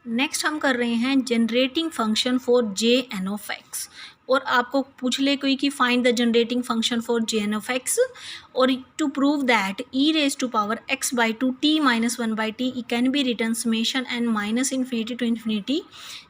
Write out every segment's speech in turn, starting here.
Next हम कर रहे हैं generating function for J N of X. और आपको पूछ ले कोई कि find the generating function for J N of X, और to prove that E raise to power X by two T minus one by T can be written summation N minus infinity to infinity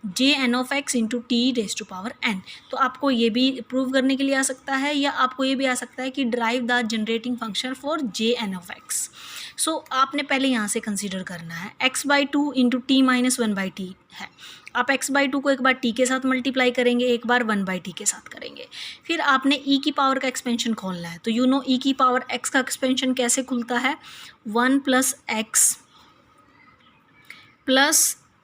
J N of X into T raise to power N. तो आपको ये भी prove करने के लिए आ सकता है, या आपको ये भी आ सकता है कि drive the generating function for J N of X. So आपने पहले यहाँ से कंसीडर करना है X by two into T minus one by T है। आप एक्स बाई टू को एक बार टी के साथ मल्टीप्लाई करेंगे, एक बार वन बाई टी के साथ करेंगे। फिर आपने ई की पावर का एक्सपेंशन खोलना है। तो यू नो ई की पावर एक्स का एक्सपेंशन कैसे खुलता है, one plus X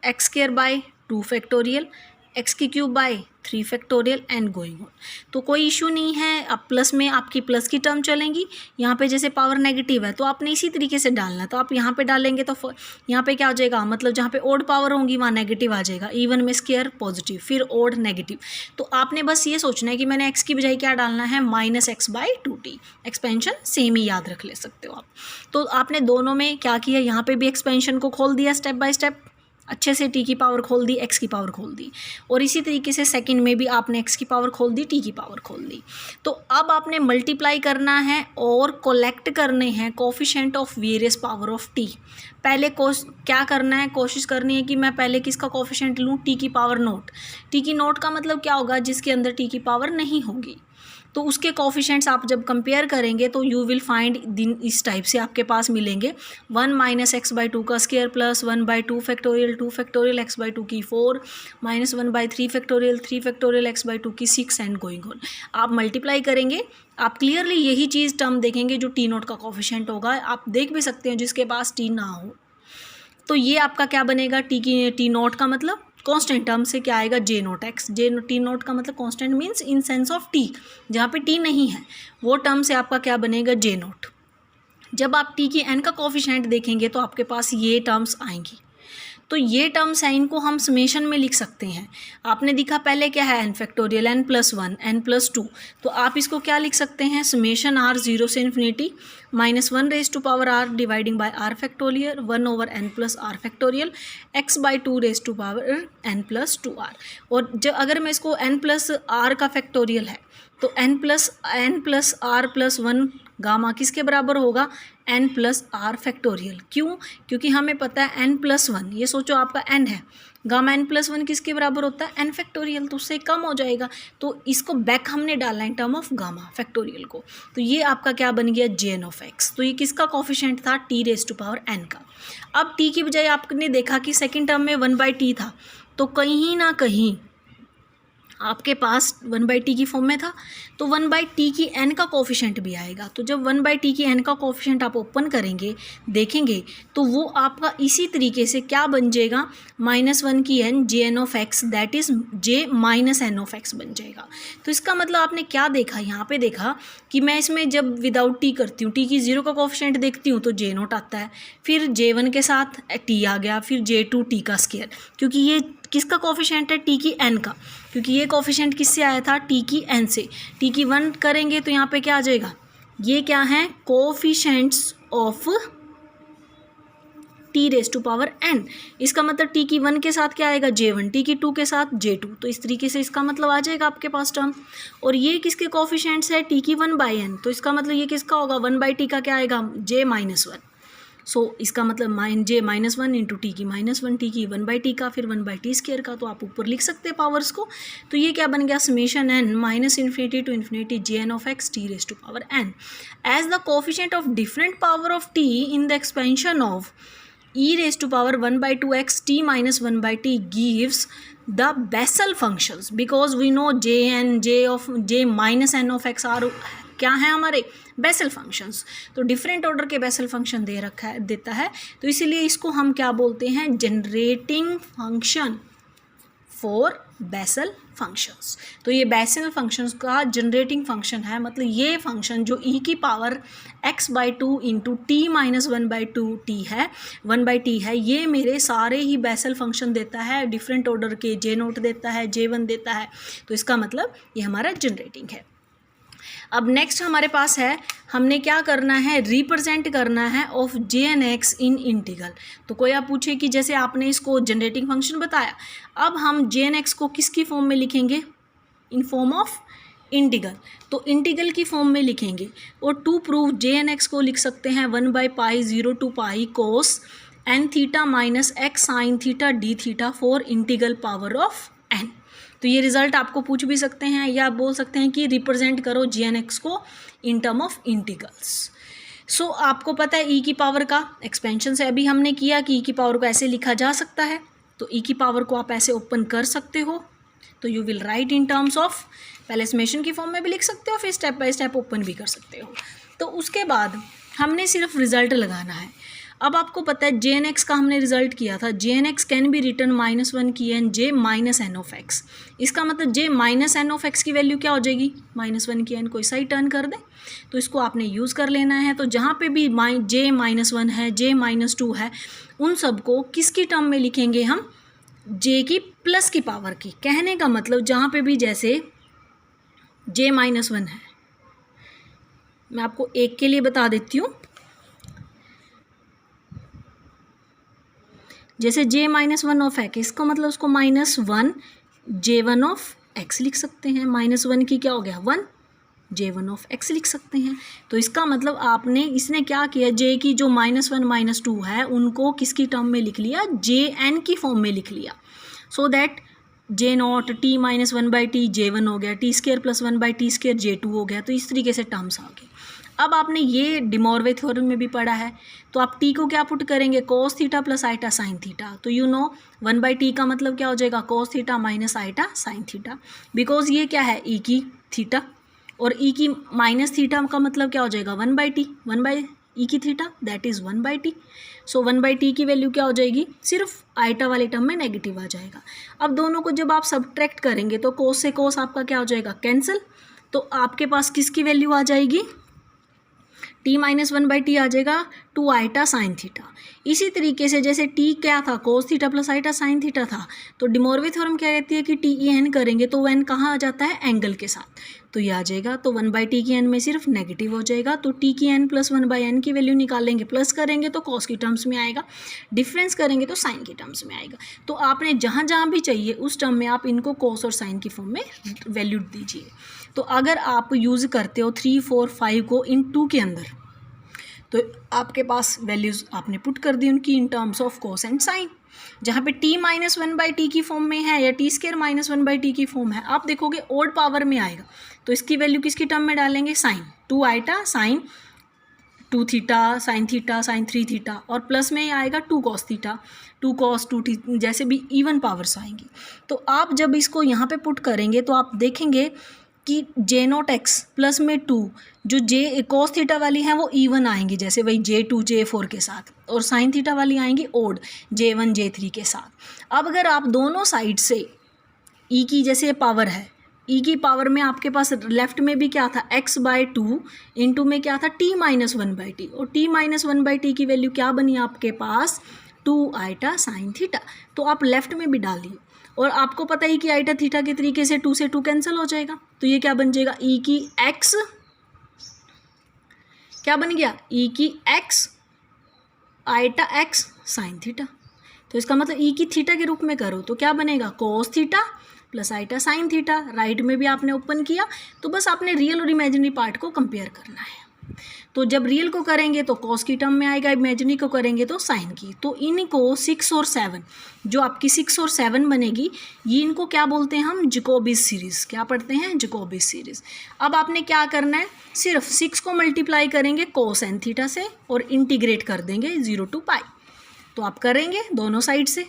square by two factorial X की cube by three factorial and going on. तो कोई इशू नहीं है। अब प्लस में आपकी प्लस की टर्म चलेंगी, यहाँ पे जैसे पावर नेगेटिव है तो आपने इसी तरीके से डालना है। तो आप यहाँ पे डालेंगे तो यहाँ पे क्या हो जाएगा, मतलब जहाँ पे ओड पावर होंगी वहाँ नेगेटिव आ जाएगा, इवन में स्क्वायर पॉजिटिव, फिर ओड नेगेटिव। तो आपने बस ये सोचना है कि मैंने एक्स की बजाय क्या डालना है, minus X by two T. Expansion same ही याद रख ले सकते हो आप। तो आपने दोनों में क्या किया, यहाँ पे भी एक्सपेंशन को खोल दिया स्टेप बाय स्टेप, अच्छे से टी की पावर खोल दी, एक्स की पावर खोल दी, और इसी तरीके से सेकंड में भी आपने एक्स की पावर खोल दी, टी की पावर खोल दी। तो अब आपने मल्टीप्लाई करना है और कोलेक्ट करने हैं coefficient of various power of T. पहले क्या करना है, कोशिश करनी है कि मैं पहले किसका कोफिशिएंट लूँ, टी की पावर नोट। टी की नोट का मतलब क्या होगा, जिसके अंदर टी की पावर नहीं होगी। तो उसके कोफिशिएंट्स आप जब कंपेयर करेंगे तो यू विल फाइंड दिन इस टाइप से आपके पास मिलेंगे, one minus X by two का square plus one by two factorial X by two की four minus one by three factorial X by two की सिक्स एंड गोइंग ऑन। आप मल्टीप्लाई करेंगे, आप क्लियरली यही चीज़ टर्म देखेंगे जो टी नोट का कोफिशिएंट होगा। आप देख भी सकते हैं जिसके पास टी ना हो। तो ये आपका क्या बनेगा, टी नोट का मतलब कांस्टेंट टर्म से क्या आएगा, जे नोट एक्स। टी नोट का मतलब constant means in sense of T, जहाँ पे टी नहीं है वो टर्म से आपका क्या बनेगा, जे नोट। जब आप टी की एन का कोफिशिएंट देखेंगे तो आपके पास ये टर्म्स आएंगी। तो ये टर्म्स हैं, इनको हम समेशन में लिख सकते हैं। आपने दिखा पहले क्या है, N factorial, N plus one, N plus two. तो आप इसको क्या लिख सकते हैं, समेशन आर जीरो से infinity minus one raise to power R dividing by R factorial one over N plus R factorial X by two raise to power N plus two R. और जब अगर मैं इसको एन प्लस आर का factorial है तो N plus R plus one gamma किसके बराबर होगा, एन प्लस आर फैक्टोरियल। क्यों, क्योंकि हमें पता है एन प्लस वन, ये सोचो आपका एन है, गामा एन प्लस वन किसके बराबर होता है, एन फैक्टोरियल, तो उससे कम हो जाएगा। तो इसको बैक हमने डाला in term of gamma factorial को। तो ये आपका क्या बन गया, जे एन ऑफ एक्स। तो ये किसका कोफिशिएंट था, T raise to power N का। अब टी की बजाय आपने देखा कि सेकेंड टर्म में वन बाई टी था, तो कहीं ना कहीं आपके पास वन बाई टी की फॉर्म में था, तो वन बाई टी की एन का कोफिशिएंट भी आएगा। तो जब वन बाई टी की एन का कोफिशिएंट आप ओपन करेंगे देखेंगे तो वो आपका इसी तरीके से क्या बन जाएगा, माइनस वन की N J N of X, that is J minus N of X बन जाएगा। तो इसका मतलब आपने क्या देखा, यहाँ पे देखा कि मैं इसमें जब विदाउट टी करती हूँ, टी की जीरो का कोफिशिएंट देखती हूँ तो जे नोट आता है, फिर जे वन के साथ टी आ गया, फिर जे टू टी का स्क्वायर, क्योंकि ये किसका कोफिशिएंट है, टी की एन का, क्योंकि ये कोफिशिएंट किससे आया था, टी की एन से। टी की वन करेंगे तो यहाँ पे क्या आ जाएगा, ये क्या है, coefficients of T raise to power N. इसका मतलब टी की वन के साथ क्या आएगा, जे वन, टी की टू के साथ जे टू। तो इस तरीके से इसका मतलब आ जाएगा आपके पास टर्म। और ये किसके कोफिशिएंट्स है, टी की वन बाई एन, तो इसका मतलब ये किसका होगा, वन बाई टी का क्या आएगा, जे माइनस वन। सो इसका मतलब J minus one into T की माइनस वन, टी की वन बाई टी का, फिर वन बाई टी स्क्वायर का। तो आप ऊपर लिख सकते हैं पावर्स को। तो ये क्या बन गया, summation N minus infinity to infinity J N of X T raise to power N as the coefficient of different power of T in the expansion of e raised to power 1 by 2x t minus 1 by t gives the Bessel functions, because we know j and j minus n of x are क्या है हमारे Bessel functions. तो different order के Bessel function देता है, तो इसीलिए इसको हम क्या बोलते हैं, generating function for Bessel functions. तो ये बेसल फंक्शंस का जनरेटिंग फंक्शन है, मतलब ये फंक्शन जो e की power x by two into T minus one by two T है, वन बाई टी है, ये मेरे सारे ही बेसल फंक्शन देता है, डिफरेंट ऑर्डर के जे नोट देता है, जे वन देता है। तो इसका मतलब ये हमारा जनरेटिंग है। अब नेक्स्ट हमारे पास है, हमने क्या करना है, रिप्रेजेंट करना है of J N X in integral. तो कोई आप पूछे कि जैसे आपने इसको जनरेटिंग फंक्शन बताया, अब हम जे एन एक्स को किसकी फॉर्म में लिखेंगे, इन फॉर्म ऑफ इंटीग्रल। तो इंटीग्रल की फॉर्म में लिखेंगे, और to prove J N X को लिख सकते हैं 1/π0 to π cos n theta minus X sine theta D theta for integral power of n। तो ये रिजल्ट आपको पूछ भी सकते हैं, या आप बोल सकते हैं कि रिप्रेजेंट करो जी एन एक्स को इन टर्म ऑफ इंटीग्रल्स। सो आपको पता है ई की पावर का एक्सपेंशन से अभी हमने किया कि ई की पावर को ऐसे लिखा जा सकता है, तो ई की पावर को आप ऐसे ओपन कर सकते हो। तो you will write in terms of, पहले समेशन की फॉर्म में भी लिख सकते हो, फिर स्टेप बाय स्टेप ओपन भी कर सकते हो। तो उसके बाद हमने सिर्फ रिजल्ट लगाना है। अब आपको पता है जे एन एक्स का हमने रिजल्ट किया था, J N X can be written -1 की N J minus N of X. इसका मतलब J minus N of X की वैल्यू क्या हो जाएगी, -1 की एन कोई सही टर्न कर दे, तो इसको आपने यूज़ कर लेना है। तो जहाँ पे भी जे -1 है, जे -2 है, उन सबको किसकी टर्म में लिखेंगे हम, जे की प्लस की पावर की। कहने का मतलब जहाँ पे भी जैसे जे -1 है, मैं आपको एक के लिए बता देती हूँ, जैसे जे -1 ऑफ एक्स, इसका मतलब उसको -1 J1 ऑफ एक्स लिख सकते हैं। -1 की क्या हो गया 1, J1 ऑफ एक्स लिख सकते हैं। तो इसका मतलब आपने, इसने क्या किया, जे की जो -1 -2 है उनको किसकी टर्म में लिख लिया, JN की फॉर्म में लिख लिया। So that J0 t -1/t J1 हो गया, t² + 1/t² J2 हो गया। तो इस तरीके से टर्म्स आ गए। अब आपने ये डिमॉर्वे थ्योरम में भी पढ़ा है, तो आप t को क्या पुट करेंगे, cos theta plus iota sine theta. तो यू नो 1/t का मतलब क्या हो जाएगा, cos theta minus iota sine theta, because ये क्या है e की थीटा, और e की माइनस थीटा का मतलब क्या हो जाएगा 1/t, 1/e की theta that is 1/t। So 1/t की वैल्यू क्या हो जाएगी, सिर्फ आइटा वाले टर्म में नेगेटिव आ जाएगा। अब दोनों को जब आप सब्ट्रैक्ट करेंगे तो cos से cos आपका क्या हो जाएगा, कैंसिल। तो आपके पास किसकी वैल्यू आ जाएगी, t -1/t आ जाएगा 2 आइटा साइन थीटा। इसी तरीके से जैसे t क्या था, cos theta plus iota sine theta था, तो डिमॉर्वे थ्योरम क्या कहती है कि t e n करेंगे तो n कहाँ आ जाता है, एंगल के साथ, तो ये आ जाएगा। तो 1/t की n में सिर्फ नेगेटिव हो जाएगा, तो t की n + 1/n की वैल्यू निकालेंगे, प्लस करेंगे तो cos की टर्म्स में आएगा, डिफरेंस करेंगे तो साइन की टर्म्स में आएगा। तो आपने जहाँ जहाँ भी चाहिए उस टर्म में आप इनको cos और साइन की फॉर्म में वैल्यू दीजिए। तो अगर आप यूज़ करते हो 3, 4, 5 को इन 2 के अंदर, तो आपके पास वैल्यूज़ आपने पुट कर दी उनकी in terms of cos and sine. जहाँ पे t -1/t की फॉर्म में है या t² -1/t की फॉर्म है, आप देखोगे ओड पावर में आएगा, तो इसकी वैल्यू किसकी टर्म में डालेंगे, sine 2 iota sine 2 theta sine theta sine 3 theta, और प्लस में आएगा 2 cos थीटा 2 cos 2 थीटा, जैसे भी इवन पावर्स आएंगी। तो आप जब इसको यहाँ पे पुट करेंगे तो आप देखेंगे कि J0 x प्लस में 2 जो J cos थीटा वाली हैं वो इवन आएंगी, जैसे वही J2 J4 के साथ, और साइन थीटा वाली आएंगी ओड J1 J3 के साथ। अब अगर आप दोनों साइड से e की जैसे पावर है, e की पावर में आपके पास लेफ्ट में भी क्या था x/2 इंटू में क्या था t -1/t, और t -1/t की वैल्यू क्या बनी आपके पास 2 आइटा साइन थीटा। तो आप लेफ्ट में भी डालिए, और आपको पता ही कि आइटा थीटा के तरीके से 2 से 2 कैंसिल हो जाएगा, तो ये क्या बन जाएगा e की x, क्या बन गया e की x iota x sine theta. तो इसका मतलब e की थीटा के रूप में करो तो क्या बनेगा cos theta plus iota sine theta. Right में भी आपने ओपन किया, तो बस आपने रियल और इमेजिनरी पार्ट को कंपेयर करना है। तो जब रियल को करेंगे तो cos की टर्म में आएगा, इमेजिनरी को करेंगे तो साइन की। तो इनको 6 और 7, जो आपकी 6 और 7 बनेगी, ये इनको क्या बोलते हैं हम, जैकोबीज सीरीज़। क्या पढ़ते हैं, जैकोबीज सीरीज़। अब आपने क्या करना है, सिर्फ 6 को मल्टीप्लाई करेंगे cos n थीटा से और इंटीग्रेट कर देंगे 0 to π। तो आप करेंगे दोनों साइड से,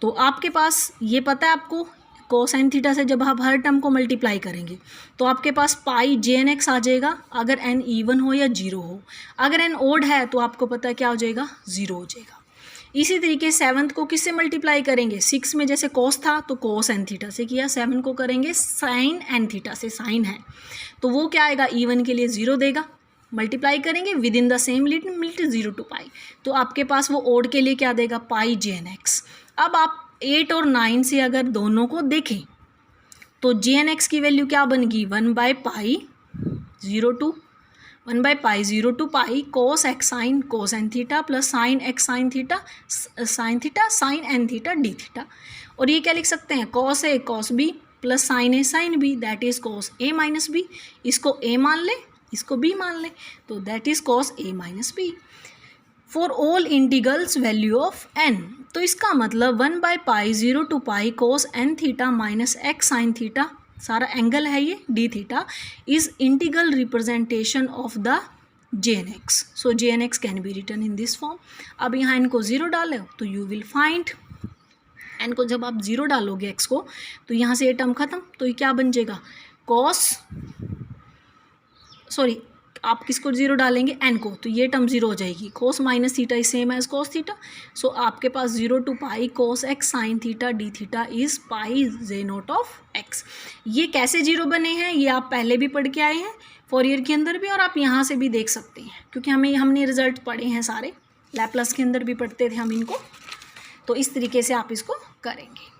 तो आपके पास ये पता है आपको cos n थीटा से जब आप हर टर्म को मल्टीप्लाई करेंगे तो आपके पास पाई JNX आ जाएगा, अगर n इवन हो या 0 हो। अगर n ओड है तो आपको पता है क्या हो जाएगा, 0 हो जाएगा। इसी तरीके 7th को किससे मल्टीप्लाई करेंगे, 6 में जैसे cos था तो cos n थीटा से किया, 7 को करेंगे sin n थीटा से, साइन है तो वो क्या आएगा, इवन के लिए 0 देगा, मल्टीप्लाई करेंगे with in the same limit 0 to π। तो आपके पास वो ओड के लिए क्या देगा, पाई JNX। अब आप 8 और 9 से अगर दोनों को देखें तो जे एन एक्स की वैल्यू क्या बनेगी 1/π 0 to pi cos X sine cos N theta plus sine X sine theta sine N theta D theta. और ये क्या लिख सकते हैं cos A cos B plus sine A sine B that is cos A minus B. इसको A मान ले इसको बी मान ले तो that is cos A minus B for all integrals value of N. तो इसका मतलब 1/π 0 to pi cos N theta minus X sine theta सारा एंगल है ये D theta is integral representation of the J N X. So J N X can be written in this form. अब यहाँ इनको zero डालो तो you will find N को जब आप ज़ीरो डालोगे एक्स को तो यहाँ से ये टर्म खत्म तो ये क्या बन जाएगा आप किसको ज़ीरो डालेंगे एन को तो ये टर्म ज़ीरो हो जाएगी cos minus theta is same as cos theta. So आपके पास 0 to pi cos X sine theta D theta is pi J naught of X. ये कैसे जीरो बने हैं ये आप पहले भी पढ़ के आए हैं फोरियर के अंदर भी और आप यहाँ से भी देख सकते हैं क्योंकि हमने रिजल्ट पढ़े हैं सारे लैपलास के अंदर भी पढ़ते थे हम इनको। तो इस तरीके से आप इसको करेंगे।